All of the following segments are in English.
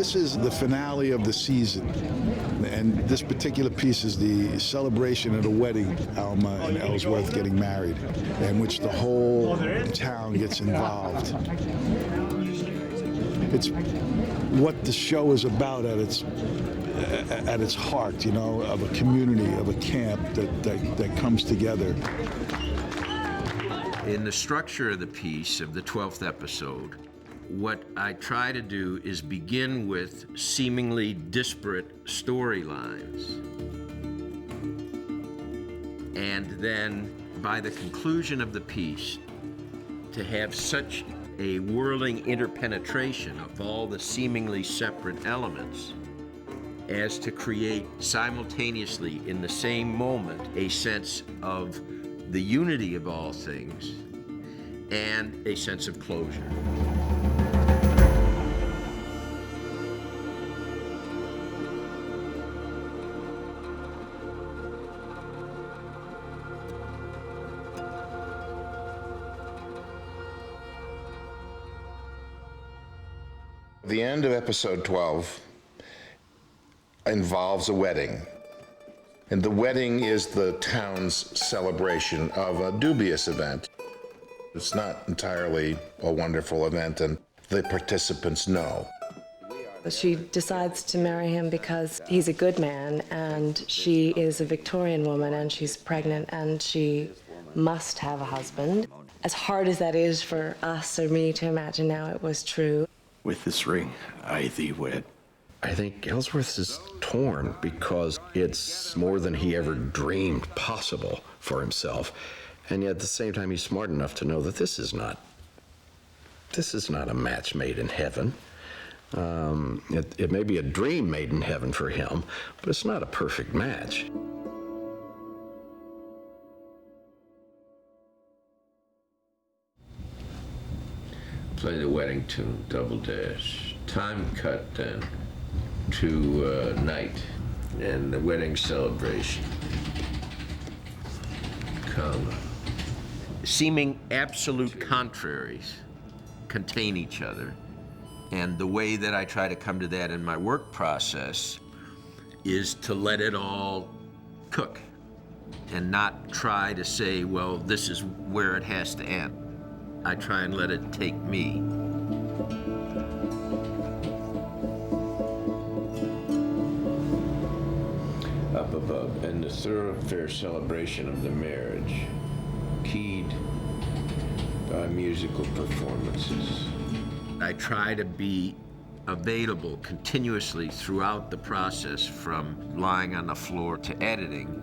This is the finale of the season, and this particular piece is the celebration of the wedding, Alma and Ellsworth getting married, in which the whole town gets involved. It's what the show is about at its heart, you know, of a community, of a camp that comes together. In the structure of the piece of the 12th episode, what I try to do is begin with seemingly disparate storylines. And then, by the conclusion of the piece, to have such a whirling interpenetration of all the seemingly separate elements as to create simultaneously in the same moment a sense of the unity of all things and a sense of closure. The end of episode 12 involves a wedding. And the wedding is the town's celebration of a dubious event. It's not entirely a wonderful event, and the participants know. She decides to marry him because he's a good man, and she is a Victorian woman, and she's pregnant, and she must have a husband. As hard as that is for us or me to imagine now, it was true. With this ring, I thee wed. I think Ellsworth is torn because it's more than he ever dreamed possible for himself. And yet at the same time, he's smart enough to know that this is not a match made in heaven. It may be a dream made in heaven for him, but it's not a perfect match. Play the wedding tune, Double Dash. Time cut then to night and the wedding celebration. Come. Seeming absolute contraries contain each other. And the way that I try to come to that in my work process is to let it all cook and not try to say, well, this is where it has to end. I try and let it take me. Up above, and the thoroughfare celebration of the marriage, keyed by musical performances. I try to be available continuously throughout the process, from lying on the floor to editing,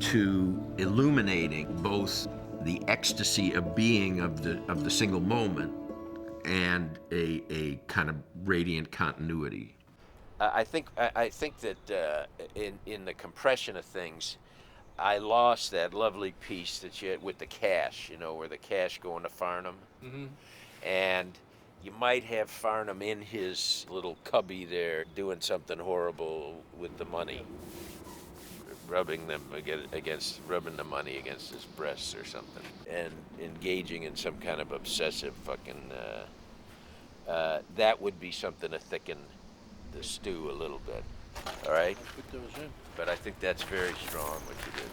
to illuminating both the ecstasy of being of the single moment and a kind of radiant continuity. I think that in the compression of things, I lost that lovely piece that you had with the cash, you know, where the cash going to Farnham. Mm-hmm. And you might have Farnham in his little cubby there doing something horrible with the money, rubbing the money against his breasts or something, and engaging in some kind of obsessive fucking, that would be something to thicken the stew a little bit, all right? But I think that's very strong what you did.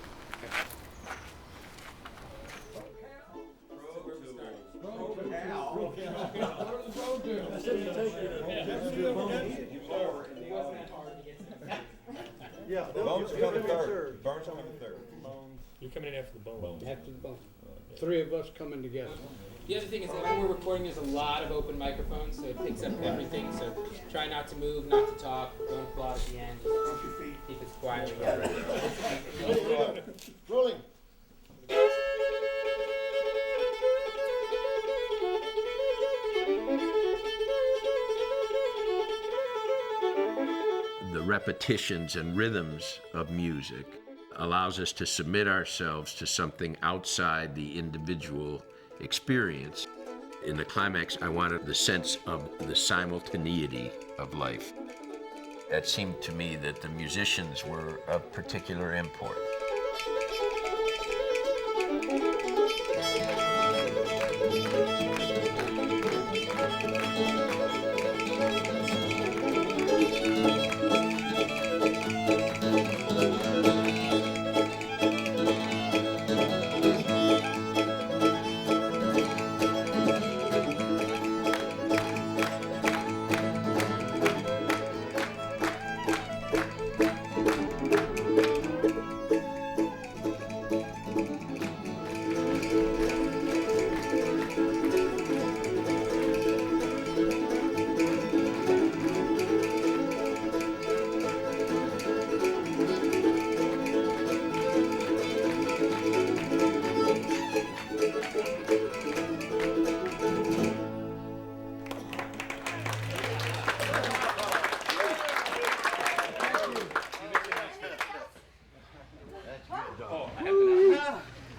Yeah, Bones coming third. Bones coming third. You're coming in after the Bones. After the Bones. Three of us coming together. The other thing is that when we're recording, there's a lot of open microphones, so it picks up everything. So try not to move, not to talk. Don't applaud at the end. Just keep it quiet. Yeah. Rolling. The repetitions and rhythms of music allows us to submit ourselves to something outside the individual experience. In the climax, I wanted the sense of the simultaneity of life. It seemed to me that the musicians were of particular import.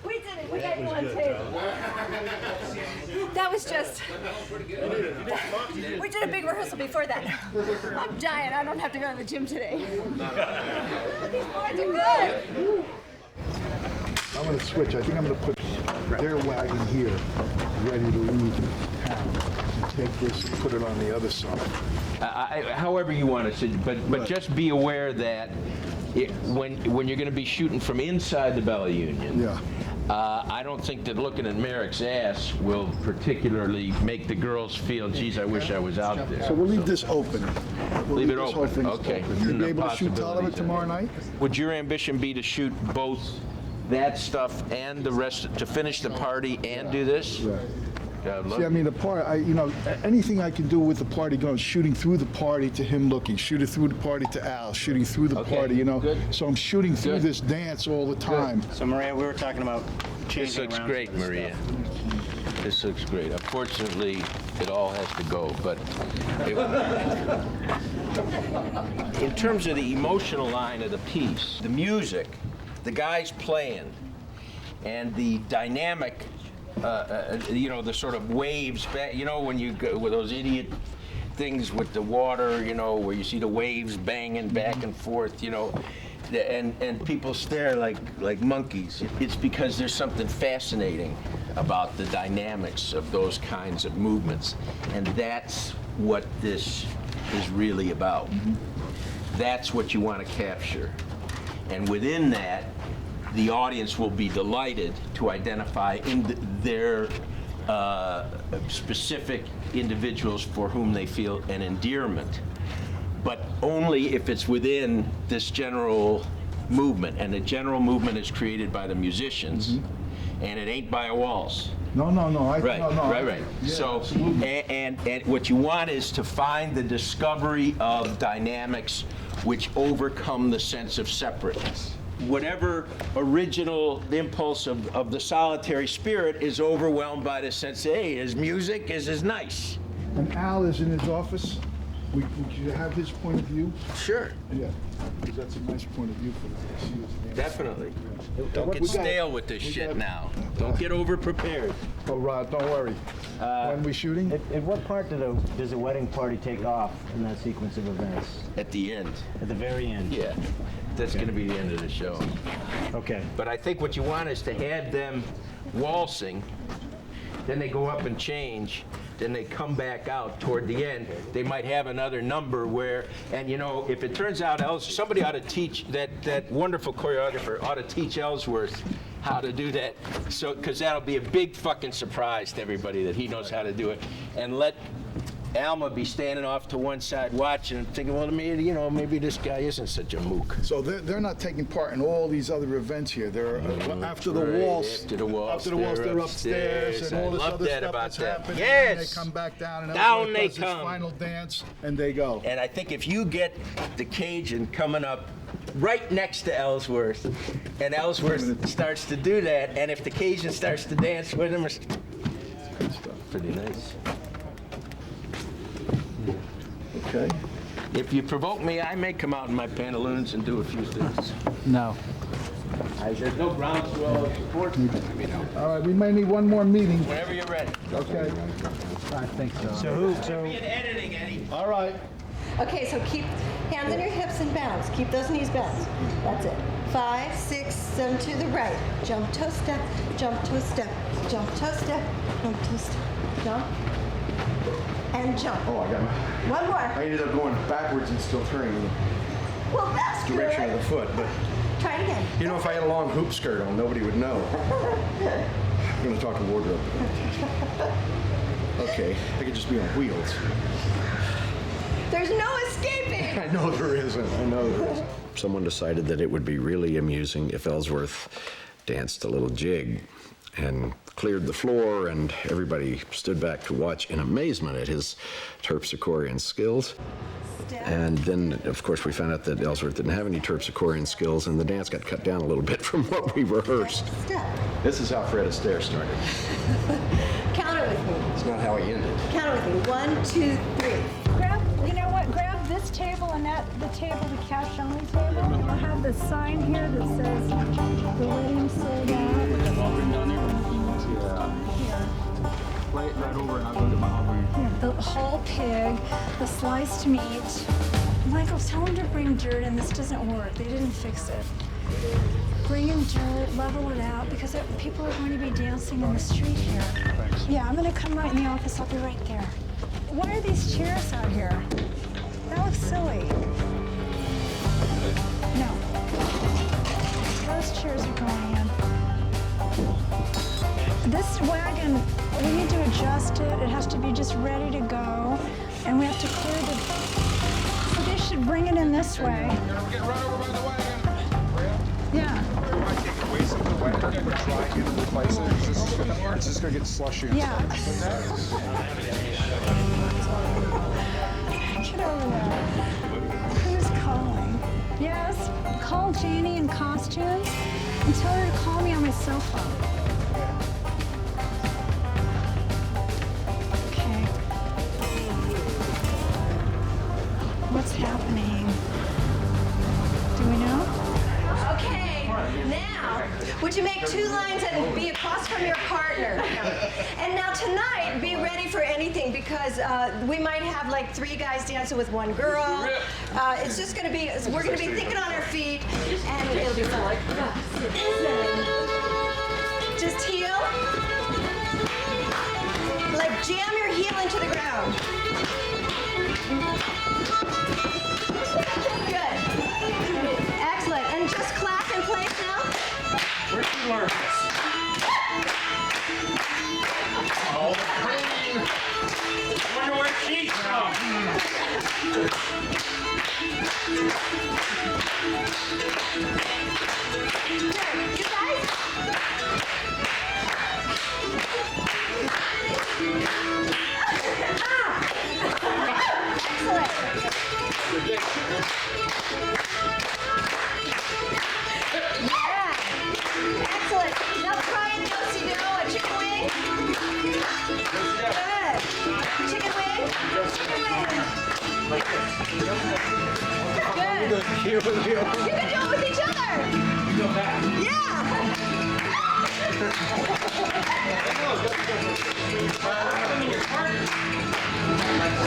We did it. We got you on tape. That was just. We did a big rehearsal before that. I'm dying. I don't have to go to the gym today. These boys are good. I'm going to switch. I think I'm going to put their wagon here, ready to leave town. And take this and put it on the other side. However you want to, but just be aware that when you're going to be shooting from inside the Bella Union, Yeah. I don't think that looking at Merrick's ass will particularly make the girls feel, geez, I wish I was out there. So we'll leave this open. We'll Leave it this whole open. thing Okay. open. You'll be No able to shoot Tolliver possibilities tomorrow night? Would your ambition be to shoot both that stuff and the rest, to finish the party and do this? Right. Yeah, I'd love See, I mean, the party, anything I can do with the party going, shooting through the party to him looking, shooting through the party to Al, shooting through the Okay, party, good. So I'm shooting through Good. this dance all the time. So Maria, we were talking about changing This looks around great, some of this Maria. stuff. This looks great. Unfortunately, it all has to go, but in terms of the emotional line of the piece, the music, the guys playing, and the dynamic, the sort of waves, when you go with those idiot things with the water, where you see the waves banging back and forth, and people stare like monkeys. It's because there's something fascinating about the dynamics of those kinds of movements, and that's what this is really about. That's what you want to capture, and within that, the audience will be delighted to identify their specific individuals for whom they feel an endearment, but only if it's within this general movement, and the general movement is created by the musicians, and it ain't by a waltz. No. Right. Yeah, So, absolutely. and what you want is to find the discovery of dynamics which overcome the sense of separateness. Whatever original impulse of the solitary spirit is overwhelmed by the sense, hey, his music is nice. And Al is in his office. Would you have his point of view? Sure. Yeah, because that's a nice point of view for the to see his dance. Definitely. Don't get We got- stale with this we shit got- now. Don't get over prepared. Oh, Rod, don't worry. When we shooting? At what part does a wedding party take off in that sequence of events? At the end. At the very end? Yeah. That's going to be the end of the show. Okay. But I think what you want is to have them waltzing, then they go up and change, then they come back out toward the end. They might have another number where, and if it turns out somebody ought to teach, that wonderful choreographer ought to teach Ellsworth how to do that, because that'll be a big fucking surprise to everybody that he knows how to do it. And let Alma be standing off to one side watching and thinking, well, maybe this guy isn't such a mook. So they're not taking part in all these other events here. They're after the Right, waltz. after the waltz, they're upstairs and all this I love other that stuff about that's them. happening. Yes. And they come back down and Down everybody they does this come. final dance and they go. And I think if you get the Cajun coming up right next to Ellsworth, and Ellsworth starts to do that, and if the Cajun starts to dance with him, it's Good stuff. pretty nice. Okay. If you provoke me, I may come out in my pantaloons and do a few things. No. There's no groundswell of support. All right, we may need one more meeting. Whenever you're ready. Okay. I think so. Be in editing, Eddie. All right. Okay, so keep hands on your hips and bounce. Keep those knees bounced. That's it. 5, 6, 7 to the right. Jump, toe, step, jump, toe, step, jump, toe, step, jump, toe, step, jump. And jump. Oh, I got my... One more. I ended up going backwards and still turning in Well, that's the direction of the foot, but Try it again. you know, if I had a long hoop skirt on, nobody would know. I'm going to talk to wardrobe. Okay, I could just be on wheels. There's no escaping. I know there isn't. I know there isn't. Someone decided that it would be really amusing if Ellsworth danced a little jig and cleared the floor, and everybody stood back to watch in amazement at his terpsichorean skills. And then, of course, we found out that Ellsworth didn't have any terpsichorean skills, and the dance got cut down a little bit from what we rehearsed. Step. This is how Fred Astaire started. Count it with me. It's not how he ended. Count it with me. 1, 2, 3. Grab, you know what, grab this table and the table, the cash only table. I'll have the sign here that says the wedding sold out. Right over and I'll go get my hot Here, the whole pig, the sliced meat. Michael, tell them to bring dirt in. This doesn't work. They didn't fix it. Bring in dirt, level it out, because people are going to be dancing in the street here. Thanks. Yeah, I'm going to come right in the office. I'll be right there. Why are these chairs out here? That looks silly. No. Those chairs are going in. This wagon, we need to adjust it. It has to be just ready to go. And we have to clear the... So they should bring it in this way. Get run over by the wagon. Yeah. I take away some of the wagon, but try and replace it. It's just going to get slushy. Yeah. Get over there. Who's calling? Yes? Call Janie in costumes and tell her to call me on my cell phone. Okay. What's happening? Do we know? Okay, now, would you make 2 lines and be across from your partner? And now tonight, be ready for anything, because we might have like 3 guys dancing with 1 girl. It's just gonna be, we're gonna be thinking on our feet, and it'll be fun. Just heel. Like jam your heel into the ground. Good. Excellent. And just clap in place now. Where'd you learn this? Oh, the queen! Wonder where she's from. You guys? Excellent. Yeah. Excellent. Now try and do-si-do, a chicken wing. Good. Chicken wing. Chicken wing. Good. You can do it with each other. Yeah.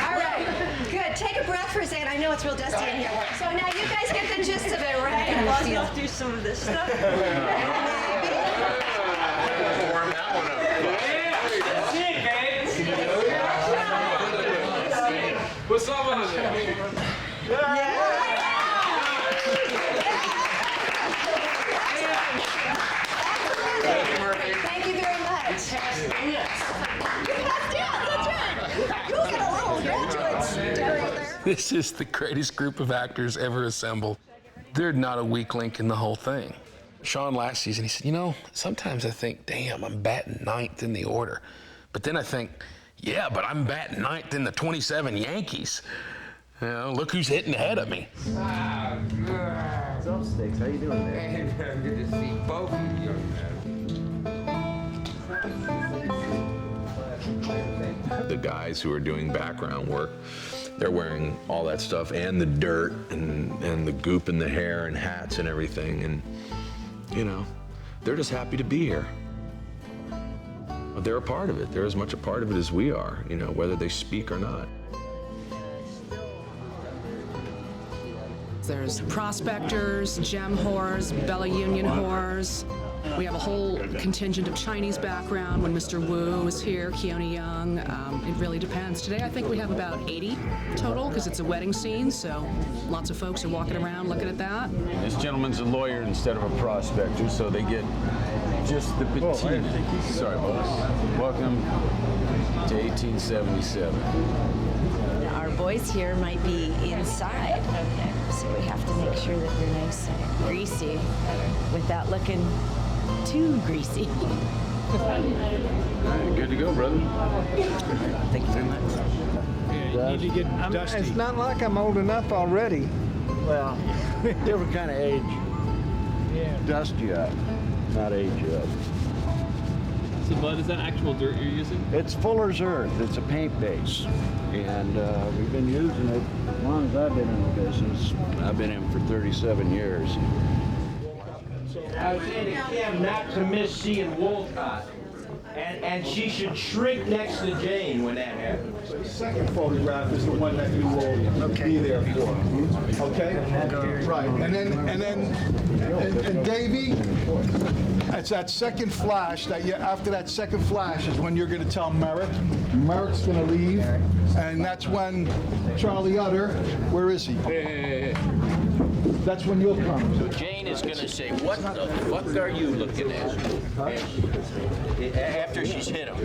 All right. Good. Take a breath for a second. I know it's real dusty in here. So now you guys get the gist of it, right? And I'll do some of this stuff. Maybe. Warm that one up. That's it, babe. What's up on there? Thank you very much. That's right. You'll get a little graduate stereo there. This is the greatest group of actors ever assembled. They're not a weak link in the whole thing. Sean last season, he said, you know, sometimes I think, damn, I'm batting 9th in the order. But then I think, yeah, but I'm batting 9th in the 27 Yankees. You know, look who's hitting ahead of me. What's up, Sticks? How you doing there? Hey, man, good to see both of you, young man. The guys who are doing background work, they're wearing all that stuff and the dirt and the goop in the hair and hats and everything, and you know, they're just happy to be here. But they're a part of it. They're as much a part of it as we are, you know, whether they speak or not. There's prospectors, gem whores, Bella Union whores. We have a whole contingent of Chinese background when Mr. Wu is here, Keone Young. It really depends. Today I think we have about 80 total because it's a wedding scene, so lots of folks are walking around looking at that. This gentleman's a lawyer instead of a prospector, so they get just the petite. Sorry, boss. Welcome to 1877. Our boys here might be inside, so we have to make sure that they're nice and greasy without looking too greasy. Good to go, brother. Thank you very much. Yeah, you need to get dusty. It's not like I'm old enough already. Well, different kind of age. Yeah. Dust you up, not age you up. So, Bud, is that actual dirt you're using? It's Fuller's Earth. It's a paint base. And we've been using it as long as I've been in the business. I've been in for 37 years. I was saying to Kim not to miss seeing Wolcott. And she should shrink next to Jane when that happens. The second photograph is the one that you will be there for. Okay? Right. And then Davey, it's that second flash that after that second flash is when you're going to tell Merrick. Merrick's going to leave, and that's when Charlie Utter, where is he? That's when you'll come. So Jane is going to say, "What the fuck are you looking at?" After she's hit him,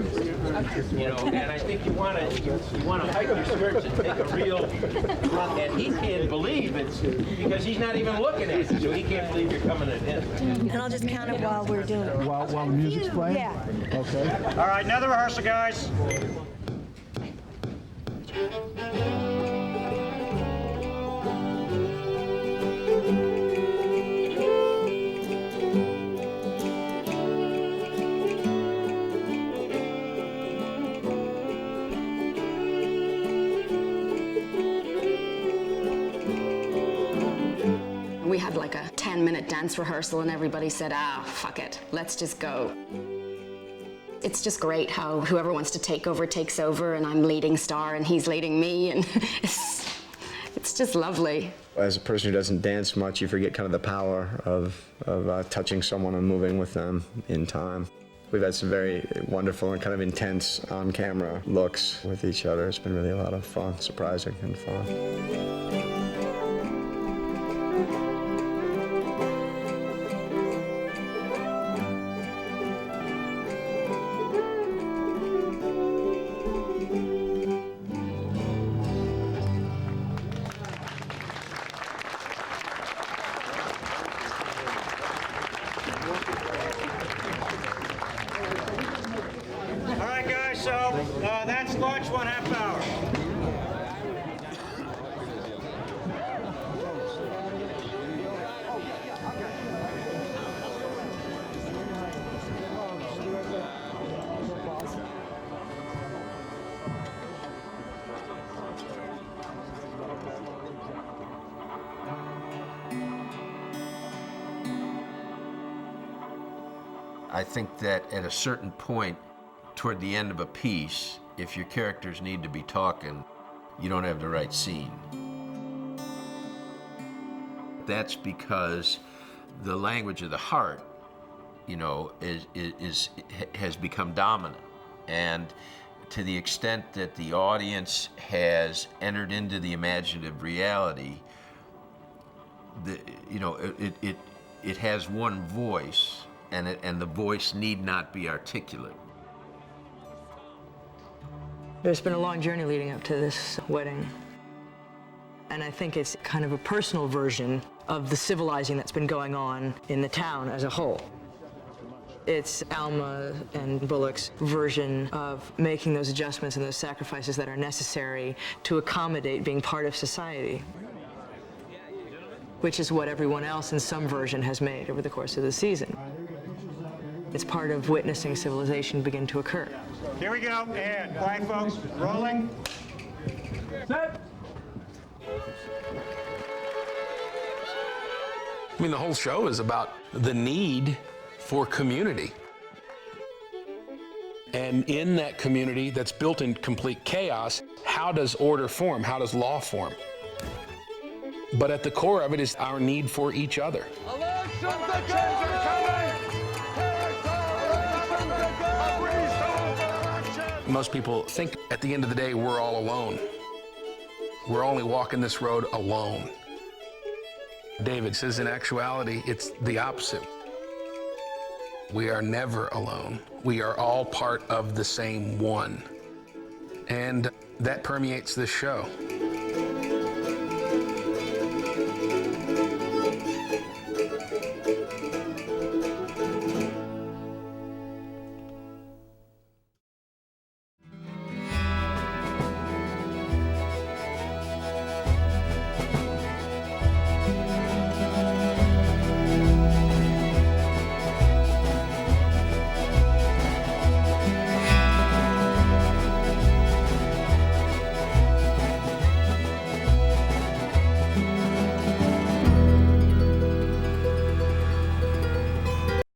you know. And I think you want to hike your skirts and take a real look. And he can't believe it because he's not even looking at you, so he can't believe you're coming at him. And I'll just count it while we're doing it. While the music's playing? Yeah. Okay. All right, another rehearsal, guys. We had like a 10-minute dance rehearsal and everybody said, fuck it, let's just go. It's just great how whoever wants to take over takes over, and I'm leading star and he's leading me, and it's just lovely. As a person who doesn't dance much, you forget kind of the power of touching someone and moving with them in time. We've had some very wonderful and kind of intense on-camera looks with each other. It's been really a lot of fun, surprising and fun. All right, guys, so that's lunch, 1/2 hour. I think that at a certain point, toward the end of a piece, if your characters need to be talking, you don't have the right scene. That's because the language of the heart, you know, has become dominant. And to the extent that the audience has entered into the imaginative reality, it has one voice, and the voice need not be articulate. There's been a long journey leading up to this wedding. And I think it's kind of a personal version of the civilizing that's been going on in the town as a whole. It's Alma and Bullock's version of making those adjustments and those sacrifices that are necessary to accommodate being part of society, which is what everyone else in some version has made over the course of the season. It's part of witnessing civilization begin to occur. Here we go, and quiet, folks. Rolling. Set. I mean, the whole show is about the need for community. And in that community that's built in complete chaos, how does order form? How does law form? But at the core of it is our need for each other. Most people think at the end of the day we're all alone. We're only walking this road alone. David says in actuality, it's the opposite. We are never alone. We are all part of the same one. And that permeates this show.